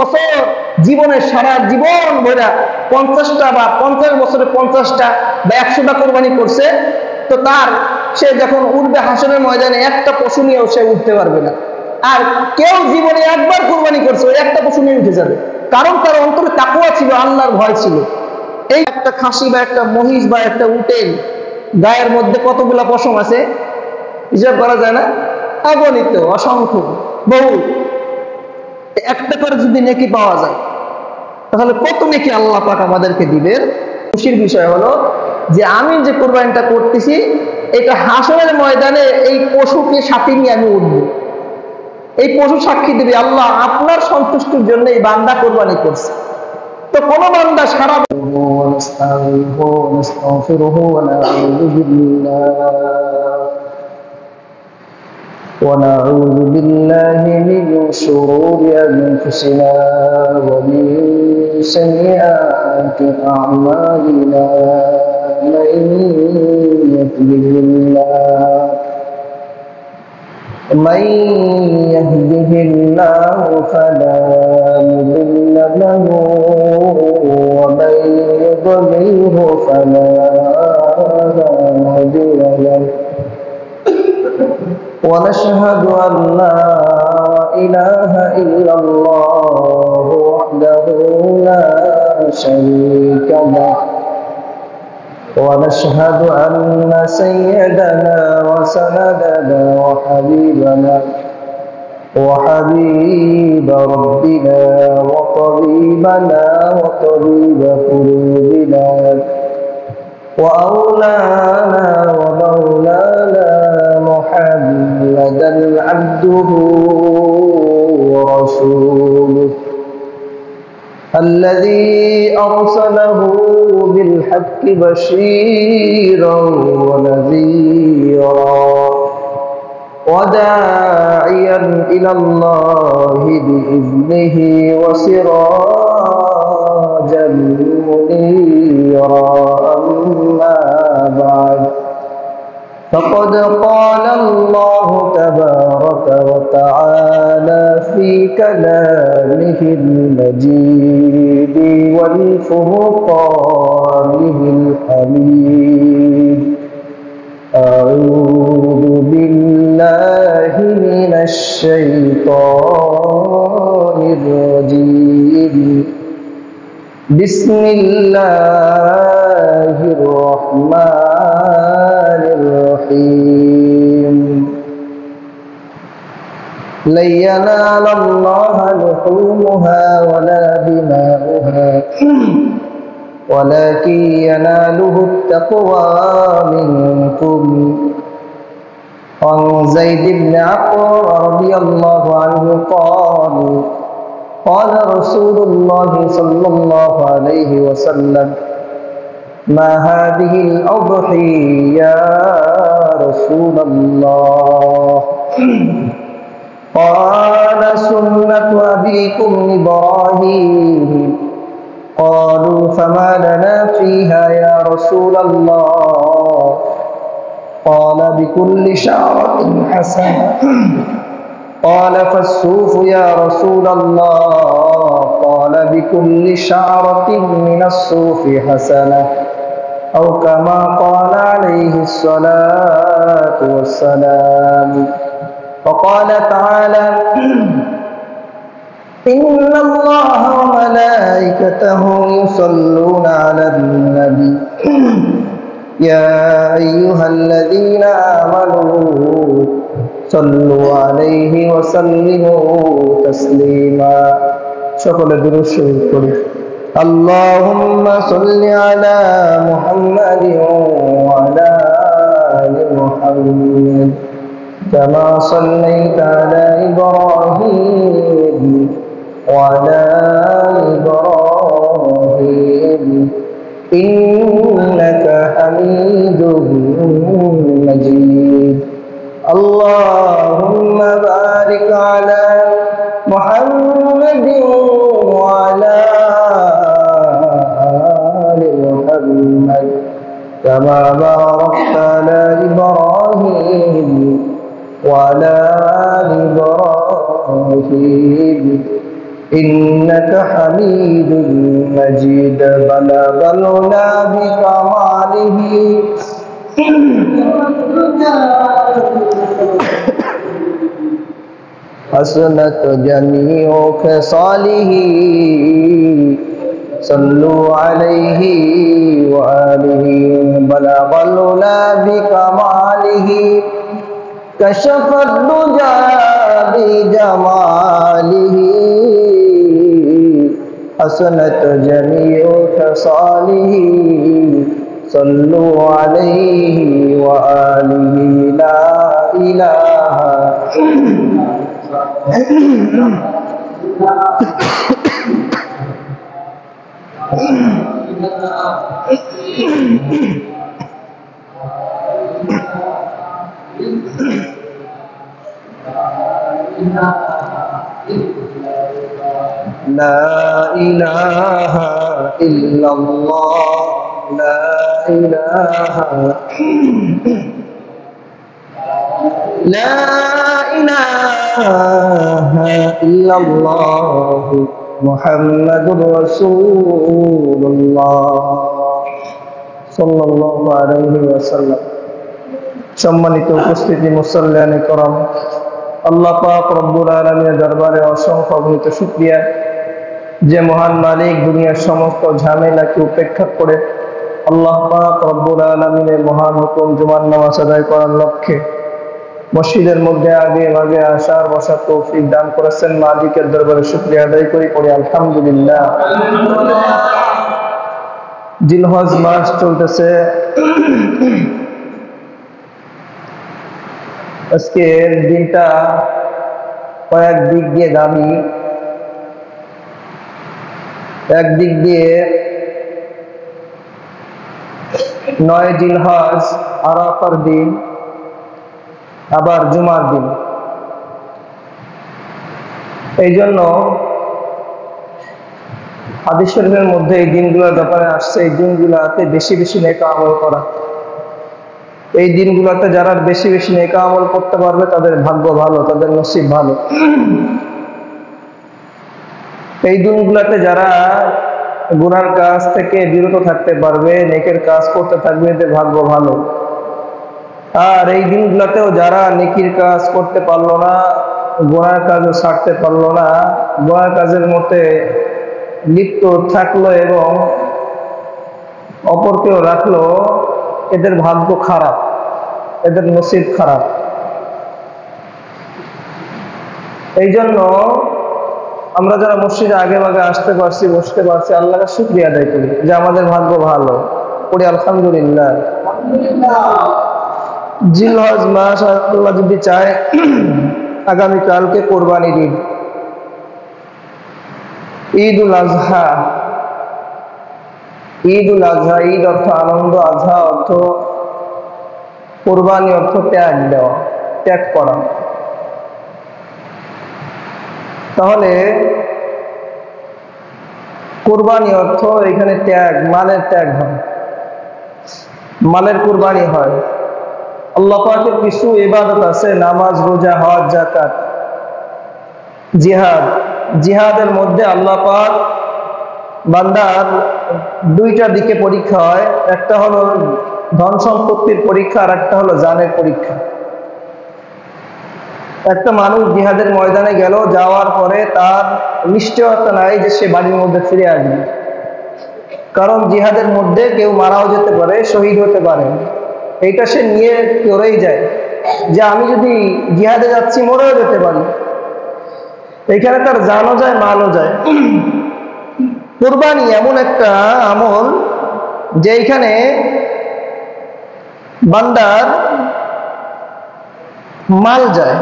বছর জীবনের সারা জীবন ভরা 50টা বা 50 বছরে 50টা বা 100টা কোরবানি করছে, তো তার সে যখন উঠবে হাসরের ময়দানে একটা পশু নিয়েও সে উঠতে পারবে না। আর কেউ জীবনে একবার কোরবানি করছে ওই একটা পশু নিয়ে উঠে যাবে, কারণ তার অন্তরে তাকওয়া ছিল, আল্লাহর ভয় ছিল। এই একটা খাসি বা একটা মহিষ বা একটা উটের গায়ের মধ্যে কতগুলা পশম আছে হিসাব করা যায় না, অগণিত, অসংখ্য, বহু। একটা করে যদি নেকি পাওয়া যায় তাহলে কত নেকি আল্লাহ পাক আমাদেরকে দিবেন। খুশির বিষয় হলো যে আমি যে কোরবানিটা করতেছি এটা হাসরের ময়দানে এই পশুকে সাথে নিয়ে আমি উঠবো। এই পশু সাক্ষী দিবে আল্লাহ আপনার সন্তুষ্টির জন্য এই বান্দা কোরবানি করছে। তো কোন বান্দা সারা ونعوذ بالله من شرور أنفسنا ومن سيئات أعمالنا من يهده الله فلا مضل له ومن يضلله فلا هادي له ونشهد أن لا إله إلا الله وحده لا شريك له ونشهد أن سيدنا وسندنا وحبيبنا وحبيب ربنا وطبيبنا وطبيب قلوبنا وأولانا ومولانا محمدا عبده ورسوله الذي أرسله بالحق بشيرا ونذيرا وداعيا إلى الله بإذنه وسراجا منيرا. أما بعد فقد قال الله تبارك وتعالى في كلامه المجيد والفرقانه الحميد: أعوذ بالله من الشيطان الرجيم. بسم الله الرحمن الرحيم. لن ينال الله لحومها ولا دماؤها ولكن يناله التقوى منكم. عن زيد بن عقرب رضي الله عنه قال: قال رسول الله صلى الله عليه وسلم: ما هذه الأضحية يا رسول الله؟ قال: سنة أبيكم إبراهيم. قالوا: فما لنا فيها يا رسول الله؟ قال: بكل شعرة حسنة. قال: فالسوف يا رسول الله؟ قال: بكل شعرة من الصوف حسنة، أو كما قال عليه الصلاة والسلام. وقال تعالى: إن الله وملائكته يصلون على النبي يا أيها الذين آمنوا صلوا عليه وسلموا تسليما. সকলে দুরূদ শরীফ পড়ি। اللهم صل على محمد وعلى آل محمد كما صليت على إبراهيم وعلى آل إبراهيم إنك حميد مجيد. اللهم بارك على محمد وعلى آل محمد كما باركت على إبراهيم وعلى آل إبراهيم إنك إنك حميد مجيد بلغ العلا بكماله حسنت جميع خصاله صلوا عليه وآله بلغ العلا بكماله كشف الدجى بجماله حسنت جميع خصاله صلوا عليه وآله لا إله لا إله إلا الله لا إله لا إله إلا الله محمد رسول الله صلى الله عليه وسلم সম্মানিত উপস্থিতি মুসল্লিয়ানে کرام আল্লাহ পাক রব্বুল আলামিনের দরবারে অসংখ্য অগণিত শুকরিয়া যে মহান মালিক দুনিয়ার সমস্ত ঝামেলাকে উপেক্ষা করে আল্লাহ পাক রব্বুল আলামিনের মহান হুকুম জুমার নামাজ আদায় করার লক্ষ্যে মসজিদের মধ্যে আগে আগে আসার বসার তৌফিক দান করেছেন। মালিকের দরবারে শুকরিয়া আদায় করি পড়ি আলহামদুলিল্লাহ। জিলহজ মাস চলতেছে। আজকের দিনটা কয়েক দিক দিয়ে দামি। একদিক দিয়ে 9 জিলহজ আরাফার দিন, আবার জুমার দিন। এই জন্য হাদিস শরীফের মধ্যে এই দিনগুলোর ব্যাপারে আসছে, এই দিনগুলোতে বেশি বেশি নেক আমল করা। এই দিনগুলোতে যারা বেশি বেশি নেক আমল করতে পারবে তাদের ভাগ্য ভালো, তাদের নসিব ভালো। এই দিনগুলোতে যারা গুনার কাজ থেকে বিরত থাকতে পারবে, নেকের কাজ করতে থাকবে, এদের ভাগ্য ভালো। আর এই দিনগুলোতেও যারা নেকির কাজ করতে পারলো না, গুনার কাজও ছাড়তে পারলো না, গুনার কাজের মধ্যে লিপ্ত থাকলো এবং অপরকেও রাখলো, এদের ভাগ্য খারাপ, এদের নসিব খারাপ। এই জন্য আমরা যারা মসজিদে আগে ভাগে আসতে পারছি, বসতে পারছি, আল্লাহকে শুকরিয়া আদায় করি যে আমাদের ভাগ্য ভালো, পড়ি আলহামদুলিল্লাহ। জিলহজ মাস আল্লাহ যদি চায় আগামীকালকে কোরবানির ঈদ, ঈদুল আজহা। ঈদুল আজহা, ঈদ অর্থ আনন্দ, আজহা অর্থ কোরবানি, অর্থ ত্যাগ দেওয়া, ত্যাগ করা। তাহলে কোরবানি অর্থ এখানে ত্যাগ, মালের ত্যাগ হয়, মালের কোরবানি হয়। আল্লাহ পাকের কিছু ইবাদত আছে, নামাজ, রোজা, হজ, যাকাত, জিহাদ। জিহাদের মধ্যে আল্লাহ পাক বান্দার দুইটা দিকে পরীক্ষা হয়, একটা হলো ধন সম্পত্তির পরীক্ষা আর একটা হলো জানের পরীক্ষা। একটা মানুষ জিহাদের ময়দানে গেল, যাওয়ার পরে তার নিশ্চয়তা নাই যে সে বাড়ির মধ্যে ফিরে আসবে, কারণ জিহাদের মধ্যে কেউ মারাও যেতে পারে, শহীদ হতে পারে। এইটা সে নিয়ে করেই যায় যে আমি যদি জিহাদে যাচ্ছি মরেও যেতে পারি। এখানে তার জানও যায়, মালও যায়। কুরবানি এমন একটা আমল যে এইখানে বান্দার মাল যায়,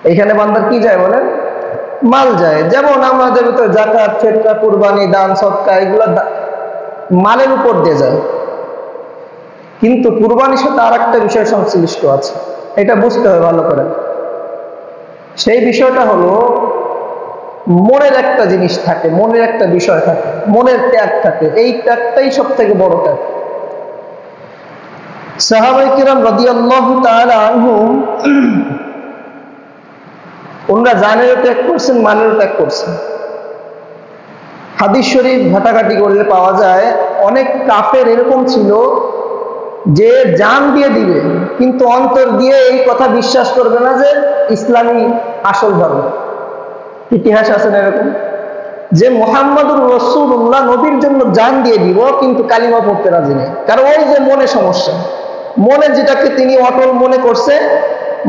এইখানে বান্দার কি যায় বলেন? মাল যায়। যেমন আমাদের ভিতরে যাকাত, ফিতরা, কুরবানি, দান, সদকা, এগুলো মালের উপর দিয়ে যায়। কিন্তু কুরবানির সাথে আর একটা বিষয় সংশ্লিষ্ট আছে, এটা বুঝতে হবে ভালো করে। সেই বিষয়টা হলো মনের একটা জিনিস থাকে, মনের একটা বিষয় থাকে, মনের ত্যাগ থাকে। এই ত্যাগটাই সব থেকে বড় ত্যাগ। সাহাবায়ে কিরাম রাদিয়াল্লাহু তাআলা আনহুম ওনারা জানেরও ত্যাগ করছেন, মালেরও ত্যাগ করছেন। হাদিস শরীফ ঘাটাঘাটি করলে পাওয়া যায় অনেক কাফের এরকম ছিল যে জান দিয়ে দিবে, কিন্তু অন্তর দিয়ে এই কথা বিশ্বাস করবে না যে ইসলামী আসল ধর্ম। ইতিহাস আছে না এরকম, যে মুহাম্মদুর রাসূলুল্লাহ নবীর জন্য জান দিয়ে দিব, কিন্তু কালিমা পড়তে রাজি নেই। কারণ ওই যে মনে সমস্যা, মনে যেটাকে তিনি অটল মনে করছে,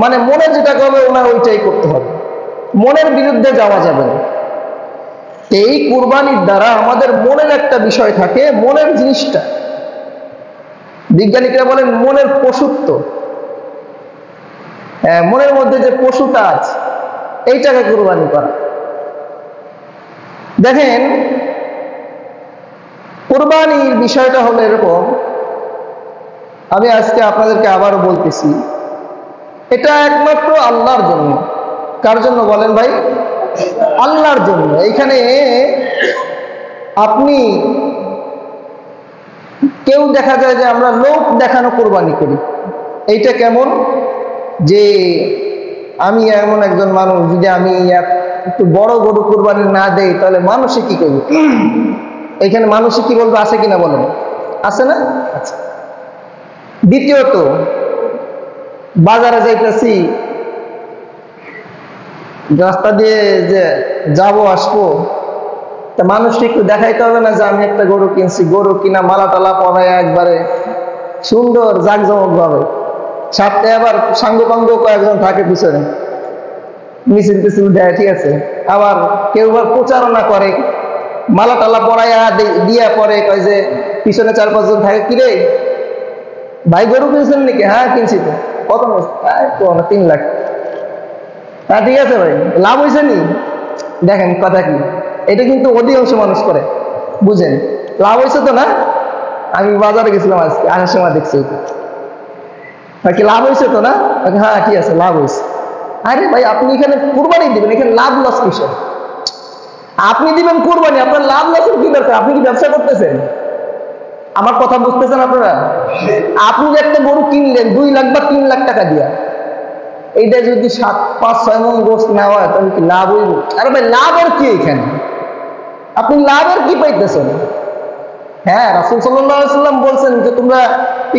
মানে মনে যেটা করবে ওনার ওইটাই করতে হবে, মনের বিরুদ্ধে যাওয়া যাবে না। এই কুরবানির দ্বারা আমাদের মনের একটা বিষয় থাকে, মনের জিনিসটা বিজ্ঞানীরা বলেন মনের পশুত্ব, মনের মধ্যে যে পশুটা আছে এইটাকে কুরবানি করা। দেখেন কুরবানির বিষয়টা হলো এরকম, আমি আজকে আপনাদেরকে আবারও বলতেছি, এটা একমাত্র আল্লাহর জন্য। কার জন্য বলেন ভাই? আল্লাহর জন্য। এইখানে আপনি কেউ দেখা যায় যে আমরা লোক দেখানো কুরবানি করি। এইটা কেমন, যে আমি এমন একজন মানুষ, যদি আমি একটু বড় গরু কুরবানি না দেই তাহলে মানুষে কি করবে? এখানে মানুষে কি বলবে, আছে কিনা বলেন? আছে না? আচ্ছা। দ্বিতীয়ত, বাজারে যাইতেছি, রাস্তা দিয়ে যে যাবো আসবো, তা মানুষকে একটু দেখাইতে হবে না যে আমি একটা গরু কিনছি, গরু কিনা মালা টালা পরায় একবারে সুন্দর জাঁকজমক ভাবে, সাথে আবার সাঙ্গপাঙ্গ কয়েকজন থাকে পিছনে, মিছিল টিছিল দেয়, ঠিক আছে। আবার কেউ আবার প্রচারণা করে, মালা টালা পরাইয়া দিয়া পরে কয় যে পিছনে 4-5 জন থাকে, কিরে ভাই গরু কিনছেন নাকি? হ্যাঁ কিনছি। তো কত? 3 লাখ। হ্যাঁ ঠিক আছে ভাই, লাভ হয়েছে নি? দেখেন কথা কি, এটা কিন্তু অধিকাংশ মানুষ করে, বুঝেন? লাভ হয়েছে তো না? আমি বাজারে গেছিলাম আজকে, আসার সময় দেখছি কি লাভ হয়েছে তো না? হ্যাঁ ঠিক আছে লাভ হয়েছে। আরে ভাই আপনি এখানে কুরবানি দিবেন, এখানে লাভ লস কিসের? আপনি দিবেন কুরবানি, আপনার লাভ লসের কি দরকার? আপনি কি ব্যবসা করতেছেন? আমার কথা বুঝতেছেন আপনারা? আপনি যে একটা গরু কিনলেন 2 লাখ বা 3 লাখ টাকা দিয়া, এইটা যদি 7-5-6 মণ গোশত না হয় তাহলে কি লাভ হইব? আরে ভাই লাভের কি এখানে? আপনি লাভের কি পাইতেছেন? হ্যাঁ, রাসূল সাল্লাল্লাহু আলাইহি ওয়াসাল্লাম বলছেন যে তোমরা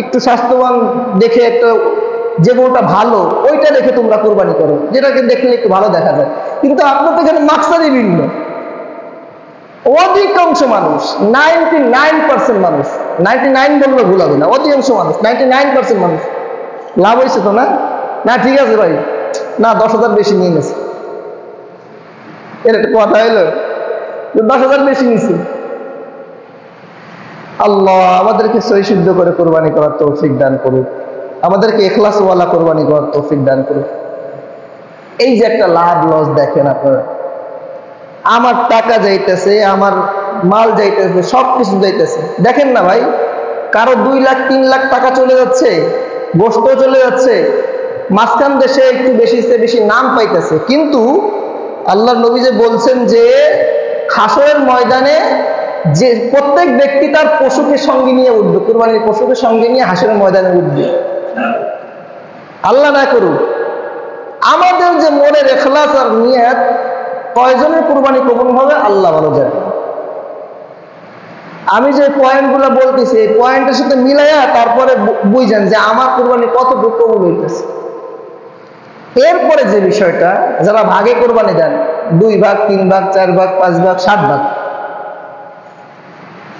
একটু স্বাস্থ্যবান দেখে একটা, যে গরুটা ভালো ওইটা দেখে তোমরা কুরবানি করো, যেটাকে দেখলে একটু ভালো দেখা যায়। কিন্তু আপনার তো এখানে মাকসাদই ভিন্ন। অধিকাংশ মানুষ, 99% মানুষ, 99 বললে ভুল হবে না, অধিকাংশ মানুষ 99% মানুষ লাভ হয়েছে তো না? না ঠিক আছে ভাই, না 10,000 বেশি নিয়ে গেছে, এর একটা কথা হইলো 10,000 বেশি নিয়েছে। আল্লাহ আমাদেরকে সহি শুদ্ধ করে কোরবানি করার তৌফিক দান করুক, আমাদেরকে ইখলাসওয়ালা কোরবানি করার তৌফিক দান করুক। এই যে একটা লাভ লস দেখেন আপনারা, আমার টাকা যাইতেছে, আমার মাল যাইতেছে, সবকিছু যাইতেছে, দেখেন না ভাই, কারো 2 লাখ 3 লাখ টাকা চলে যাচ্ছে, গোশত চলে যাচ্ছে, মাঝখান দেশে একটু বেশি নাম পাইতেছে। কিন্তু আল্লাহর নবী যে বলছেন যে হাসরের ময়দানে যে প্রত্যেক ব্যক্তি তার পশুকে সঙ্গে নিয়ে উঠবে, কুরবানির পশুকে সঙ্গে নিয়ে হাসরের ময়দানে উঠবে। আল্লাহ না করুক, আমাদের যে মনের ইখলাস আর নিয়ত, কয়জনের কুরবানি কবুল হবে আল্লাহ ভালো জানে। আমি যে পয়েন্টগুলো বলতেছি এই পয়েন্টের সাথে মিলাইয়া তারপরে বুঝেন যে আমার কুরবানি কতটুকু কবুল হইতেছে। এরপরে যে বিষয়টা, যারা ভাগে কোরবানি দেন, 2 ভাগ 3 ভাগ 4 ভাগ 5 ভাগ 7 ভাগ,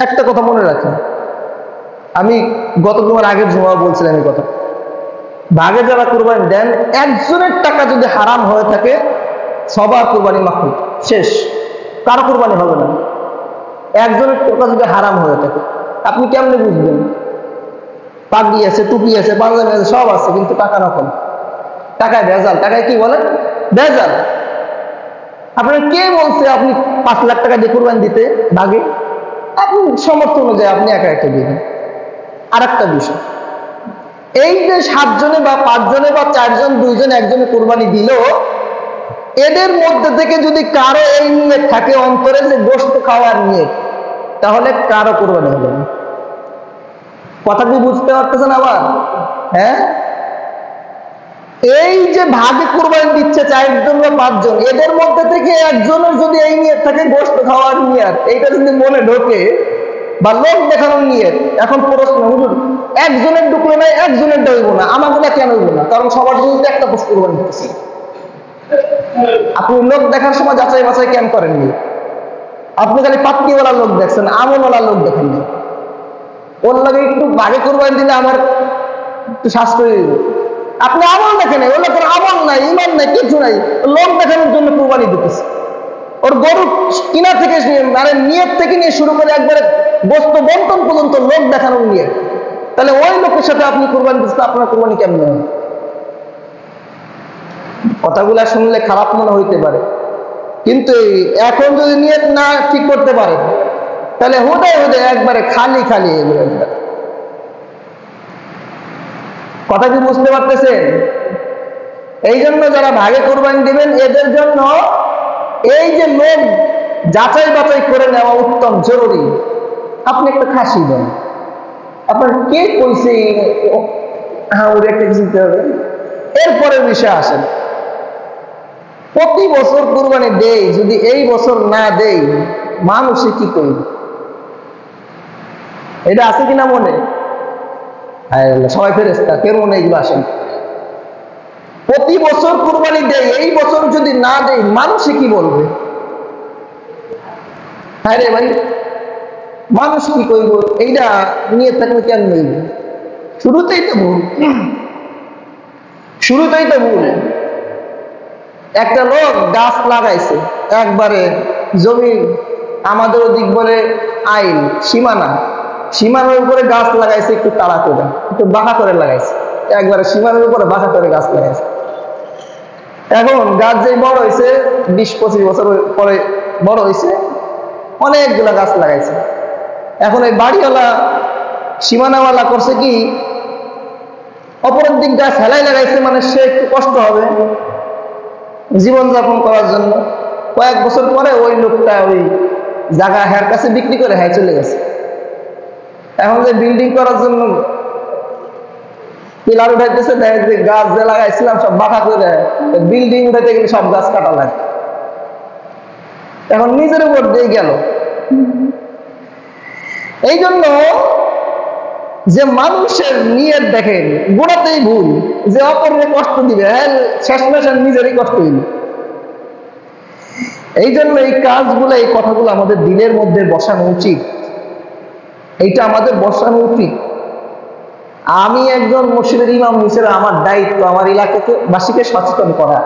একটা কথা মনে রাখেন, আমি গত জুমার আগের জুমা বলছিলাম এই কথা, ভাগে যারা কোরবানি দেন, একজনের টাকা যদি হারাম হয়ে থাকে সবার কোরবানি মাকরুহ, শেষ, কারো কোরবানি হবে না। একজনের টাকা যদি হারাম হয়ে থাকে, আপনি কেমনে বুঝবেন? পাগড়ি আছে, টুপি আছে, পাঞ্জাবি আছে, সব আছে, কিন্তু টাকা নকল, টাকায় ভেজাল। টাকায় কি বলেন? ভেজাল। আপনার কে বলছে আপনি 5 লাখ টাকা দিয়ে কোরবানি দিতে ভাগে? আপনি সমর্থ অনুযায়ী আপনি একা একটা দিবেন। আর একটা বিষয়, এই যে 7 জনে বা 5 জনে বা 4 জন 2 জন 1 জনে কোরবানি দিল, এদের মধ্যে থেকে যদি কারো এই নিয়ত থাকে অন্তরে যে গোশত খাওয়ার নিয়ত, তাহলে কারো কোরবানি হবে না। কথা কি বুঝতে পারতেছেন আবার? হ্যাঁ, এই যে ভাগে কুরবানি দিচ্ছে 4 জন বা 5 জন, এদের মধ্যে থেকে একজনের যদি এই নিয়ত থাকে গোশত খাওয়ার নিয়ত, এইটা যদি মনে ঢোকে বা লোক দেখানোর নিয়ত, এখন প্রশ্ন, হুজুর একজনের ঢুকলো না, একজনের হইব না, আমাগুলা কেন হইব না? কারণ সবার জন্য একটা গোশত কুরবানি দিতেছি। আপনি লোক দেখার সময় যাচাই বাছাই কেন করেননি? আপনি খালি পাত্তিওয়ালা লোক দেখছেন, আমলওয়ালা লোক দেখেননি। ওর লাগে একটু ভাগে কুরবানি দিলে আমার একটু সাশ্রয় হইব। আপনি আমল দেখেন, ওর লোকের আমল নাই, ইমান নাই, কিছু নাই, লোক দেখানোর জন্য কুরবানি দিতেছে। ওর গরু কিনা থেকে মানে নিয়ত থেকে নিয়ে শুরু করে একবারে গোস্ত বন্টন পর্যন্ত লোক দেখানোর নিয়ত। তাহলে ওই লোকের সাথে আপনি কুরবানি দিচ্ছেন, আপনার কুরবানি কেমন হবে? কথাগুলা শুনলে খারাপ মনে হইতে পারে, কিন্তু এখন যদি নিয়ত না ঠিক করতে পারে তাহলে হুদায় হুদায় একবারে খালি খালি। কথা কি বুঝতে পারতেছেন? এই জন্য যারা ভাগে কোরবানি দিবেন এদের জন্য এই যে লোক যাচাই বাছাই করে নেওয়া উত্তম জরুরি। আপনি একটা খাসি দেন, আপনার কে কইছে হ্যাঁ ওর একটা চিনতে হবে। এরপরে বিষয় আসেন, প্রতি বছর কুরবানি দেই, যদি এই বছর না দেই মানুষে কি করবে? এটা আছে কিনা মনে? সবাই ফেরেশতা, কেউ মনে এগুলো আসেন। প্রতি বছর কুরবানি দেই, এই বছর যদি না দেই মানুষে কি বলবে? হ্যাঁ রে ভাই, মানুষ কি করব? এইটা নিয়ে থাকলে কেন নেই? শুরুতেই তো ভুল, শুরুতেই তো ভুল। একটা লোক গাছ লাগাইছে একবারে জমি, আমাদের ওদিক বলে আইল সীমানা, সীমানার উপরে গাছ লাগাইছে, একটু তাড়া করে, একটু বাঁকা করে লাগাইছে, একবারে সীমানার উপরে বাঁকা করে গাছ লাগাইছে। এখন গাছ যে বড় হয়েছে 20-25 বছর পরে বড় হয়েছে, অনেকগুলা গাছ লাগাইছে। এখন এই বাড়িওয়ালা সীমানাওয়ালা করছে কি, অপরের দিক গাছ হেলাই লাগাইছে, মানে সে একটু কষ্ট হবে জীবনযাপন করার জন্য। কয়েক বছর পরে ওই লোকটা ওই জায়গা হ্যার কাছে বিক্রি করে হ্যাঁ চলে গেছে। এখন যে বিল্ডিং করার জন্য পিলার উঠাইতেছে, দেখে যে গাছ যে লাগাইছিলাম সব বাঁকা করে, বিল্ডিং উঠাইতে গেলে সব গাছ কাটা লাগে। এখন নিজের উপর দিয়ে গেল। এই জন্য যে মানুষের নিয়ত দেখেন গোড়াতেই ভুল, যে অপরকে কষ্ট দিবে, হ্যাঁ শেষমেশ নিজেরই কষ্ট হইবে। এই জন্য এই কাজগুলো, এই কথাগুলো আমাদের দিলের মধ্যে বসানো উচিত, এইটা আমাদের বসানো উচিত। আমি একজন মসজিদের ইমাম হিসেবে আমার দায়িত্ব আমার এলাকাকে বাসীকে সচেতন করা,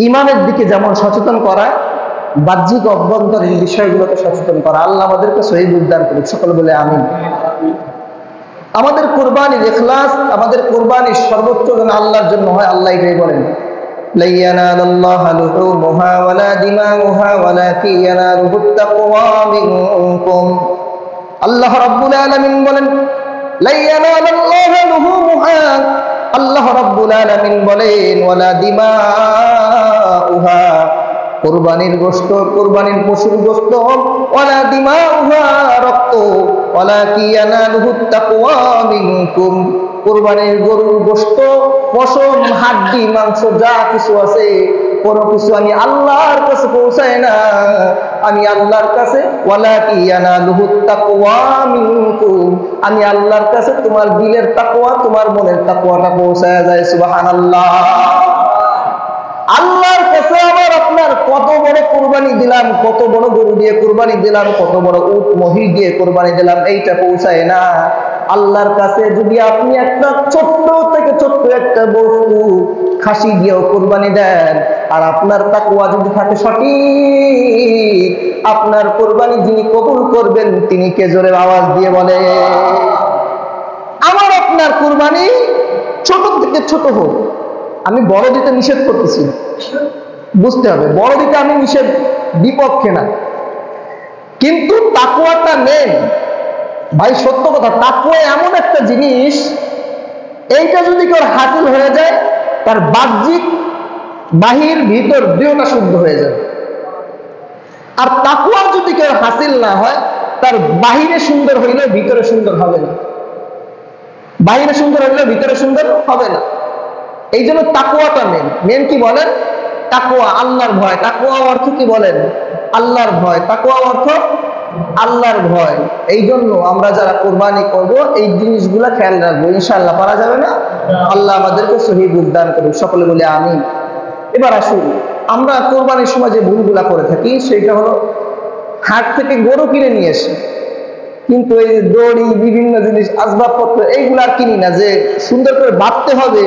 ইমানের দিকে যেমন সচেতন করা, বাহ্যিক অভ্যন্তরীণ বিষয়গুলোকে সচেতন করা। আল্লাহ আমাদেরকে সহিহ বুঝদান করুক, সকল বলে আমিন। আমাদের কুরবানির ইখলাস, আমাদের কুরবানির সর্বোচ্চ যেন আল্লাহর জন্য হয়। আল্লাহ এটাই বলেন, লা ইয়ানালাল্লাহু লুহুমুহা ওয়ালা দিমাউহা ওয়ালাকিন ইয়ানালুহুত তাকওয়া মিনকুম। আল্লাহ রাব্বুল আলামিন বলেন, লা ইয়ানালাল্লাহু লুহুমুহা, আল্লাহ রাব্বুল আলামিন বলেন, ওয়ালা দিমাউহা, কুরবানির গোশত, কুরবানির পশুর গোশত, ওয়ালা দিমাউহা, রক্ত, ওয়ালাকিন ইয়ানালুহুত তাকওয়া মিনকুম, কুরবানির গরুর গোশত, পশম, হাড্ডি, মাংস যা কিছু আছে কোনো কিছু আমি আল্লাহর কাছে পৌঁছায় না, আমি আল্লাহর কাছে ওয়ালাকিন ইয়ানালুহুত তাকওয়া মিনকুম, আমি আল্লাহর কাছে তোমার দিলের তাকওয়া, তোমার মনের তাকওয়াটা পৌঁছায় যায়। সুবহানাল্লাহ। আল্লাহর কাছে আবার আপনার কত বড় কুরবানি দিলাম, কত বড় গরু দিয়ে কুরবানি দিলাম, কত বড় উট মহিষ দিয়ে কুরবানি দিলাম, এইটা পৌঁছায় না। আল্লাহর কাছে যদি আপনি একটা ছোট্ট থেকে ছোট্ট একটা বস্তু খাসি দিয়েও কুরবানি দেন, আর আপনার তাকওয়া যদি থাকে সঠিক, আপনার কুরবানি যিনি কবুল করবেন তিনি কে? জোরে আওয়াজ দিয়ে বলে। আমার আপনার কুরবানি ছোট থেকে ছোট হোক, আমি বড় দিতে নিষেধ করতেছি, বুঝতে হবে বড় দিতে আমি নিষেধ বিপক্ষে না, কিন্তু তাকওয়াটা নেন ভাই। সত্য কথা, তাকওয়া এমন একটা জিনিস, এইটা যদি কেউ হাসিল হয়ে যায় তার বাহ্যিক বাহির ভিতর দুইটা শুদ্ধ হয়ে যাবে। আর তাকওয়া যদি কেউ হাসিল না হয়, তার বাহিরে সুন্দর হইলে ভিতরে সুন্দর হবে না। বাইরে সুন্দর হলে ভিতরে সুন্দর হবে না। এই জন্য তাকওয়াটা মেন কি বলেন? তাকওয়া, আল্লাহর ভয়। তাকওয়া অর্থ কি বলেন? আল্লাহর ভয়। তাকওয়া অর্থ আল্লাহর ভয়। এই জন্য আমরা যারা কোরবানি করব এই জিনিসগুলা খেয়াল রাখবো, ইনশাআল্লাহ। পারা যাবে না? আল্লাহ আমাদেরকে সহি বুঝ দান করুন, সকলে বলে আমিন। এবার আসুন, আমরা কোরবানির সময় যে ভুলগুলা করে থাকি সেটা হলো হাট থেকে গরু কিনে নিয়ে এসে কিন্তু এই দড়ি, বিভিন্ন জিনিস, আসবাবপত্র এইগুলা আর কিনি না, যে সুন্দর করে বাঁধতে হবে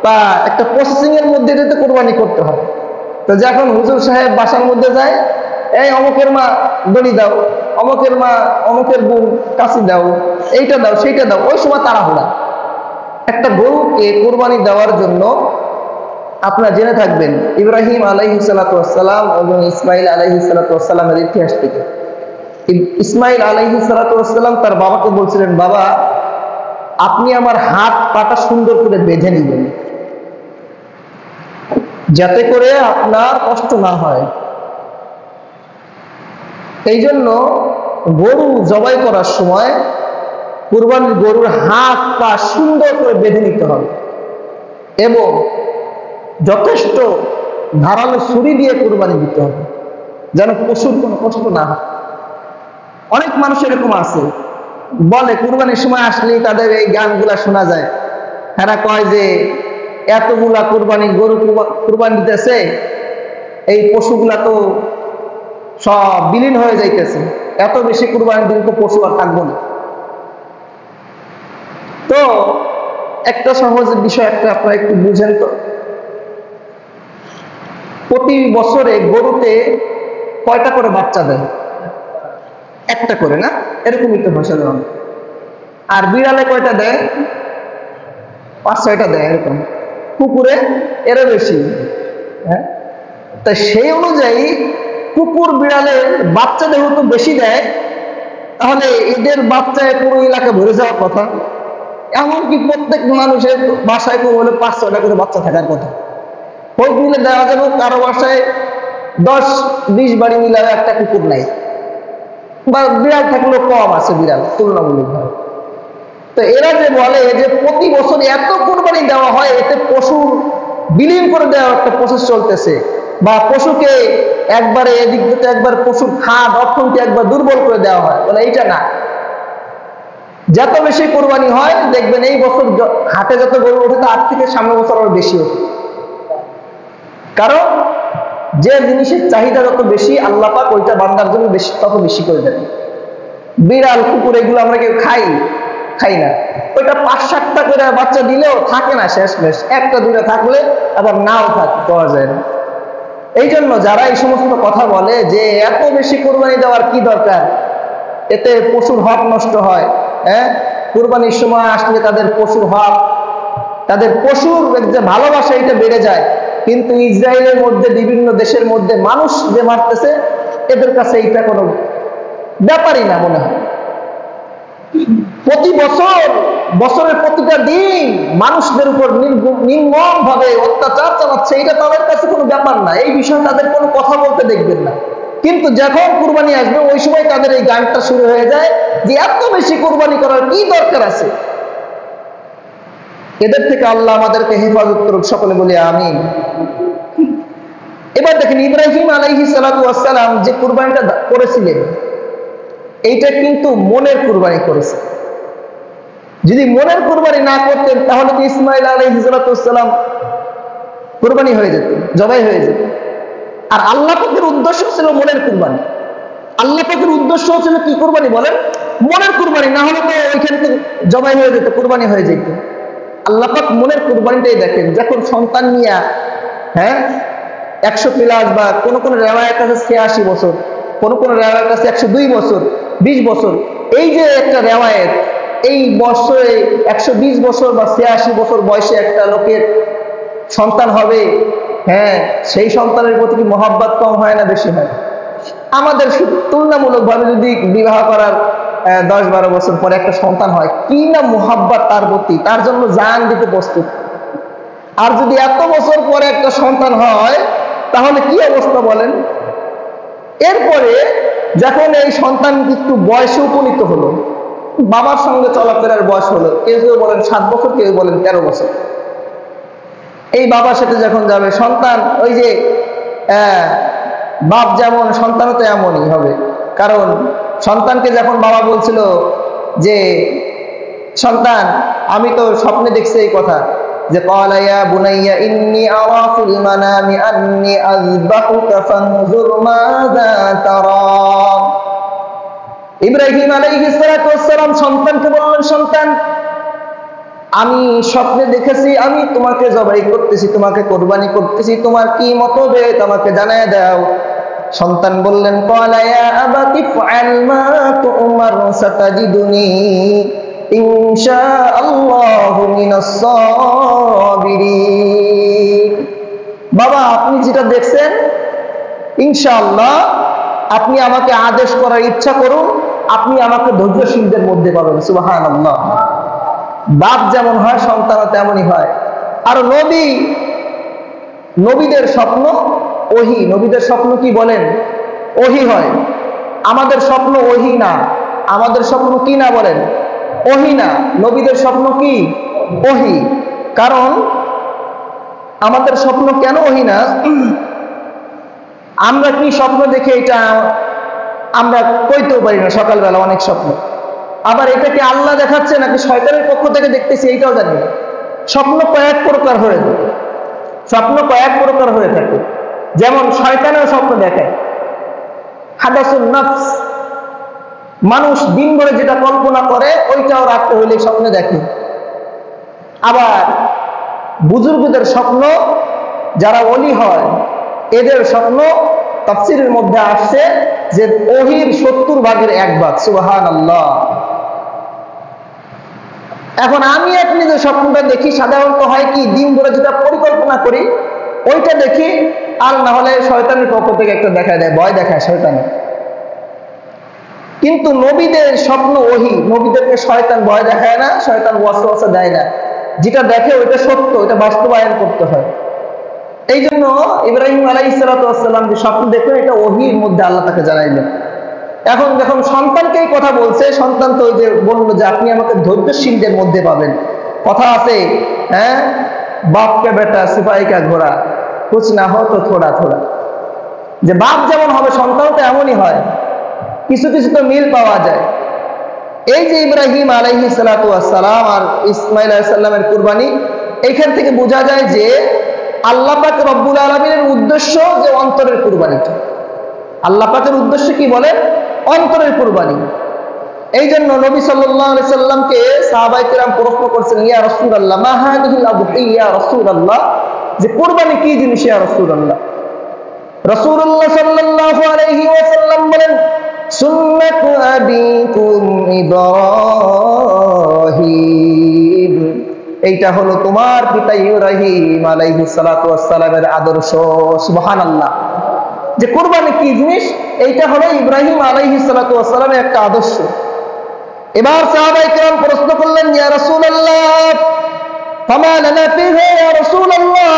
বা একটা প্রসেসিং এর মধ্যে যেতে কোরবানি করতে হবে। তো যখন হুজুর সাহেব বাসার মধ্যে যায়, এই অমুকের মা দড়ি দাও, অমুকের মা, অমুকের বোন কাশি দাও, এইটা দাও, সেইটা দাও, ওই সময় তাড়াহুড়া। একটা গরুকে কোরবানি দেওয়ার জন্য আপনারা জেনে থাকবেন ইব্রাহিম আলাইহিস সালাতু ওয়াস সালাম এবং ইসমাইল আলাইহিস সালাতু ওয়াস সালামের ইতিহাস থেকে। ইসমাইল আলাইহিস সালাতু ওয়াস সালাম তার বাবাকে বলছিলেন, বাবা আপনি আমার হাত পাটা সুন্দর করে বেঁধে নেবেন যাতে করে আপনার কষ্ট না হয়। এই জন্য গরু জবাই করার সময় কুরবানির গরুর হাত পা সুন্দর করে বেঁধে নিতে হবে এবং যথেষ্ট ধারালো ছুরি দিয়ে কুরবানি দিতে হবে যেন পশুর কোনো কষ্ট না হয়। অনেক মানুষ এরকম আছে, বলে কুরবানির সময় আসলেই তাদের এই গানগুলা শোনা যায়। এরা কয় যে এতগুলা কুরবানি গরু কুরবানি দিতেছে, এই পশুগুলা তো সব বিলীন হয়ে যাইতেছে, এত বেশি কুরবানি দিন তো পশু আর থাকবো না। তো একটা সহজ বিষয় একটা আপনারা একটু বুঝেন তো, প্রতি বছরে গরুতে কয়টা করে বাচ্চা দেয়? একটা করে, না? এরকমই তো ভাষা দেওয়া। আর বিড়ালে কয়টা দেয়? 5-6টা দেয়, এরকম। কুকুরে এরও বেশি। হ্যাঁ, তা সেই অনুযায়ী কুকুর বিড়ালের বাচ্চা যেহেতু বেশি দেয়, তাহলে এদের বাচ্চায় পুরো এলাকা ভরে যাওয়ার কথা। এমনকি প্রত্যেক মানুষের বাসায় কেউ বলে 5-6টা করে বাচ্চা থাকার কথা। হোক মিলে দেওয়া যাবে, কারো বাসায় 10-20 বাড়ি মিলে একটা কুকুর নাই, বা বিড়াল থাকলেও কম আছে বিড়াল তুলনামূলকভাবে। তো এরা যে বলে যে প্রতি বছর এত কোরবানি দেওয়া হয়, এতে পশুর বিলীন করে দেওয়ার একটা প্রসেস চলতেছে, বা পশুকে একবারে এদিক থেকে একবার পশুর খাদ অর্থনীতি একবার দুর্বল করে দেওয়া হয়, বলে এইটা না। যত বেশি কোরবানি হয় দেখবেন এই বছর হাটে যত গরু ওঠে তার থেকে সামনের বছর আরো বেশি ওঠে। কারণ যে জিনিসের চাহিদা যত বেশি, আল্লাহ পাক ওইটা বান্দার জন্য বেশি তত বেশি করে দেন। বিড়াল কুকুর এগুলো আমরা কেউ খাই না, ওইটা 5-7টা করে বাচ্চা দিলেও থাকে না, শেষমেশ 1-2টা থাকলে আবার নাও পাওয়া যায় না। এই জন্য যারা এই সমস্ত কথা বলে যে এত বেশি কোরবানি দেওয়ার কি দরকার, এতে পশুর হক নষ্ট হয়। হ্যাঁ, কোরবানির সময় আসলে তাদের পশুর হক, তাদের পশুর যে ভালোবাসা এটা বেড়ে যায়। কিন্তু ইসরায়েলের মধ্যে, বিভিন্ন দেশের মধ্যে মানুষ যে মারতেছে, এদের কাছে এটা কোনো ব্যাপারই না মনে হয়। প্রতি বছরের প্রতিটা দিন মানুষদের উপর নির্মম ভাবে অত্যাচার চালাচ্ছে, এটা তাদের কাছে কোনো ব্যাপার না। এই বিষয়ে তাদের কোনো কথা বলতে দেখবেন না। কিন্তু যখন কুরবানি আসবে ওই সময় তাদের এই গানটা শুরু হয়ে যায় যে এত বেশি কুরবানি করার কি দরকার আছে। এদের থেকে আল্লাহ আমাদেরকে হেফাজত করুক, সকলে বলি আমিন। এবার দেখেন ইব্রাহিম আলাইহিস সালাতু ওয়াস সালাম যে কুরবানিটা করেছিলেন, এইটা কিন্তু মনের কুরবানি করেছে। যদি মনের কুরবানি না করতেন তাহলে তো ইসমাইল আলাইহিস সালাতু ওয়াস সালাম কুরবানি হয়ে যেত, জবাই হয়ে যেত। আর আল্লাহ পাকের উদ্দেশ্য ছিল মনের কুরবানি। আল্লাহ পাকের উদ্দেশ্য ছিল কি কুরবানি বলেন? মনের কুরবানি। না হলে তো ওইখানে তো জবাই হয়ে যেত, কুরবানি হয়ে যেত। আল্লাহ পাক মনের কুরবানিটাই দেখেন। যখন সন্তান নিয়ে 100+ বা কোন রেওয়ায়েত আছে 86 বছর, কোন রেওয়ায়েত আছে 102 বছর, 20 বছর, এই যে একটা রেওয়ায়েত, এই বছরে 120 বছর বা 86 বছর বয়সে একটা লোকের সন্তান হবে, হ্যাঁ, সেই সন্তানের প্রতি কি মহব্বত কম হয় না বেশি হয়? আমাদের তুলনামূলকভাবে যদি বিবাহ করার 10-12 বছর পরে একটা সন্তান হয়, কি না মহব্বত তার প্রতি, তার জন্য জান দিতে প্রস্তুত। আর যদি এত বছর পরে একটা সন্তান হয় তাহলে কি অবস্থা বলেন? এরপরে যখন এই সন্তান একটু বয়সে উপনীত হলো, বাবার সঙ্গে চলাফেরার বয়স হলো, কেউ কেউ বলেন 7 বছর, কেউ বলেন 13 বছর। এই বাবার সাথে যখন যাবে সন্তান, ওই যে বাপ যেমন সন্তানও তো এমনই হবে। কারণ সন্তানকে যখন বাবা বলছিল যে সন্তান আমি তো স্বপ্নে দেখছি এই কথা, যে ক্বালা ইয়া বুনাইয়া ইন্নী আরা ফিল মানামি আন্নী আযবাহুকা ফানজুর মাযা তারা। ইব্রাহিম আলাইহিস সালাতু ওয়াস সালাম সন্তানকে বললেন, সন্তান আমি স্বপ্নে দেখেছি আমি তোমাকে জবাই করতেছি, তোমাকে কুরবানি করতেছি, তোমার কি মতভেদ আমাকে জানায় দাও। সন্তান বললেন, ক্বালা ইয়া আবাতি ফাআল মা তু'মার সাতাজিদুনি ইনশাআল্লাহু মিনাস সাবিরিন। বাবা আপনি যেটা দেখছেন ইনশাআল্লাহ আপনি আমাকে আদেশ করার ইচ্ছা করুন, আপনি আমাকে ধৈর্যশীলদের মধ্যে পাবেন। সুবহানাল্লাহ। বাপ যেমন হয় সন্তানও তেমনই হয়। আর নবীদের স্বপ্ন ওহী, নবীদের স্বপ্ন কি বলেন? ওহী হয়। আমাদের স্বপ্ন ওহী না। আমাদের স্বপ্ন কি না বলেন? ওহী না। নবীদের স্বপ্ন কি? ওহী। কারণ আমাদের স্বপ্ন কেন ওহী না? আমরা কি স্বপ্ন দেখে এটা আমরা কইতেও পারি না, সকালবেলা অনেক স্বপ্ন। আবার এটা কি আল্লাহ দেখাচ্ছে নাকি শয়তানের পক্ষ থেকে দেখতেছি এইটাও জানি না। স্বপ্ন কয়েক প্রকার হয়ে থাকে। স্বপ্ন কয়েক প্রকার হয়ে থাকে। যেমন শয়তানেও স্বপ্ন দেখায়, হাদাসুন নফস, মানুষ দিন ভরে যেটা কল্পনা করে ওইটাও রাত্রে হইলে স্বপ্নে দেখে। আবার বুজুর্গদের স্বপ্ন, যারা ওলি হয় এদের স্বপ্ন তাফসীরের মধ্যে আসছে যে ওহীর 70 ভাগের 1 ভাগ। সুবহানাল্লাহ। এখন আমি আপনি যে স্বপ্নটা দেখি সাধারণত হয় কি, দিন ভরে যেটা পরিকল্পনা করি ওইটা দেখি, আর না হলে শয়তানের পক্ষ থেকে একটা দেখায় দেয়, ভয় দেখায় শয়তানে। কিন্তু নবীদের স্বপ্ন ওহী, নবীদেরকে শয়তান ভয় দেখায় না, শয়তান ওয়াসওয়াসা দেয় না। যেটা দেখে ওইটা সত্য, ওইটা বাস্তবায়ন করতে হয়। এই জন্য ইব্রাহিম আলাইহিস সালাতু ওয়াস সালাম যে স্বপ্ন দেখলেন এটা ওহীর মধ্যে আল্লাহ তাকে জানাইলেন। এখন যখন সন্তানকে এই কথা বলছে, সন্তান তো ওই যে বললো যে আপনি আমাকে ধৈর্যশীলদের মধ্যে পাবেন। কথা আছে, হ্যাঁ, বাপ কে বেটা সিপাহী কা ঘোড়া কুছ না হো তো থোড়া থোড়া। যে বাপ যেমন হবে সন্তান তো এমনই হয়, কিছু কিছু তো মিল পাওয়া যায়। এই যে ইব্রাহিম আলাইহিস সালাতু ওয়াস সালাম আর ইসমাঈল আলাইহিস সালামের কুরবানি, এইখান থেকে বোঝা যায় যে আল্লাহ পাক রব্বুল আলামিনের উদ্দেশ্য যে অন্তরের কুরবানিটা। আল্লাহ পাকের উদ্দেশ্য কি বলেন? অন্তরের কুরবানি। এই জন্য নবী সাল্লাল্লাহু আলাইহি সাল্লামকে সাহাবায়ে কেরাম প্রশ্ন করছেন, ইয়া রাসূলুল্লাহ মা হাদিহিল আদহিয়া ইয়া রাসূলুল্লাহ, যে কুরবানি কি জিনিস ইয়া রাসূলুল্লাহ? রাসূলুল্লাহ সাল্লাল্লাহু আলাইহি ওয়াসাল্লাম বলেন, সুন্নাতু আবিকুম ইব্রাহিম, এইটা হলো তোমার পিতা ইব্রাহিম আলাইহিস সালাতু ওয়াস সালামের আদর্শ। সুবহানাল্লাহ। যে কুরবানি কি জিনিস, এইটা হলো ইব্রাহিম আলাইহিস সালাতু ওয়াস সালামের একটা আদর্শ। এবার সাহাবায়ে কেরাম প্রশ্ন করলেন, ইয়া রাসূলুল্লাহ ফামা লানা ফিহি ইয়া রাসূলুল্লাহ,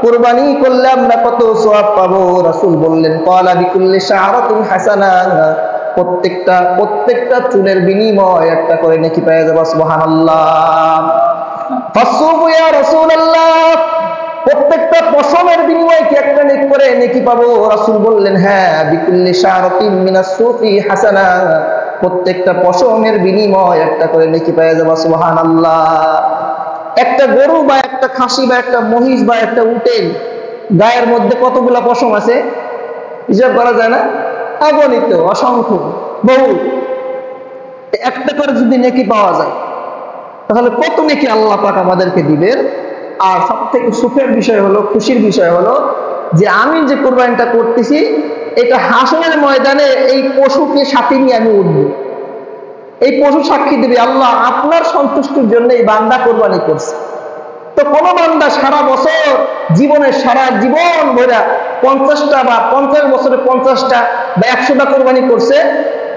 কুরবানি করলে আমরা কত সওয়াব পাবো? রাসূল বললেন, ক্বালা বিকুল্লি শাআরাতিন হাসানা, প্রত্যেকটা চুলের বিনিময়ে একটা করে নেকি পেয়ে যাবে। সুবহানাল্লাহ। ফাসুবু ইয়া রাসূলুল্লাহ, প্রত্যেকটা পশমের বিনিময়ে কি একটা নেকি করে নেকি পাবো? রাসূল বললেন, হ্যাঁ, বিকুল্লি শাআরাতিন মিনাস সুফি হাসানা, প্রত্যেকটা পশমের বিনিময়ে একটা করে নেকি পেয়ে যাবে। সুবহানাল্লাহ। একটা গরু বা একটা খাসি বা একটা মহিষ বা একটা উটের গায়ের মধ্যে কতগুলা পশম আছে হিসাব করা যায় না? অগণিত, অসংখ্য, বহু। একটা করে যদি নেকি পাওয়া যায় তাহলে কত নেকি আল্লাহ পাক আমাদেরকে দিবেন। আর সব থেকে সুখের বিষয় হলো, খুশির বিষয় হলো যে আমি যে কুরবানিটা করতেছি এটা হাসরের ময়দানে এই পশুকে সাথে নিয়ে আমি উঠব। এই পশু সাক্ষী দেবে, আল্লাহ আপনার সন্তুষ্টির জন্য এই বান্দা কুরবানি করছে। তো কোন বান্দা সারা বছর জীবনের সারা জীবন ভরা 50টা বা 50 বছরে 50টা বা 100টা কুরবানি করছে,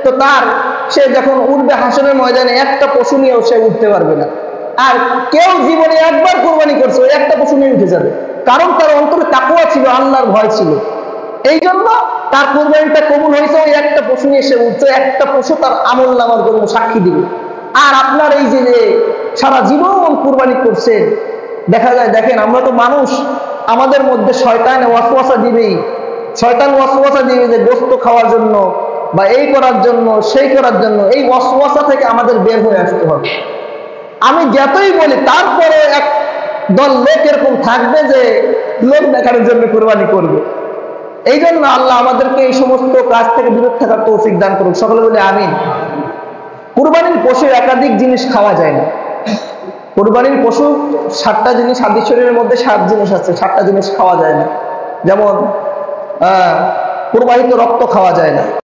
তো সে যখন উঠবে হাসরের ময়দানে একটা পশু নিয়েও সে উঠতে পারবে না। আর কেউ জীবনে একবার কুরবানি করছে ওই একটা পশু নিয়ে উঠে যাবে, কারণ তার অন্তরে তাকওয়া ছিল, আল্লাহর ভয় ছিল। এই জন্য তার কুরবানিটা কবুল হয়েছে ওই একটা পশু নিয়ে এসে উঠছে, একটা পশু তার আমল নামার জন্য সাক্ষী দিবে। আর আপনার এই যে সারা জীবন কুরবানি করছেন, দেখা যায়, দেখেন আমরা তো মানুষ, আমাদের মধ্যে শয়তান ওয়াসওয়াসা দিবেই, শয়তান ওয়াসওয়াসা দিবে যে গোশত খাওয়ার জন্য বা এই করার জন্য সেই করার জন্য। এই ওয়াসওয়াসা থেকে আমাদের বের হয়ে আসতে হবে। আমি যতই বলি তারপরে এক দল লোক এরকম থাকবে যে লোক দেখানোর জন্য কুরবানি করবে। এই জন্য আল্লাহ আমাদেরকে এই সমস্ত কাজ থেকে বিরত থাকার তৌফিক দান করুক, সকলে বলে আমিন। কুরবানির পশু একাধিক জিনিস খাওয়া যায় না। কুরবানির পশু 7টা জিনিস, হাদিস শরীফের মধ্যে 7 জিনিস আছে, 7টা জিনিস খাওয়া যায় না। যেমন কুরবানিত রক্ত খাওয়া যায় না।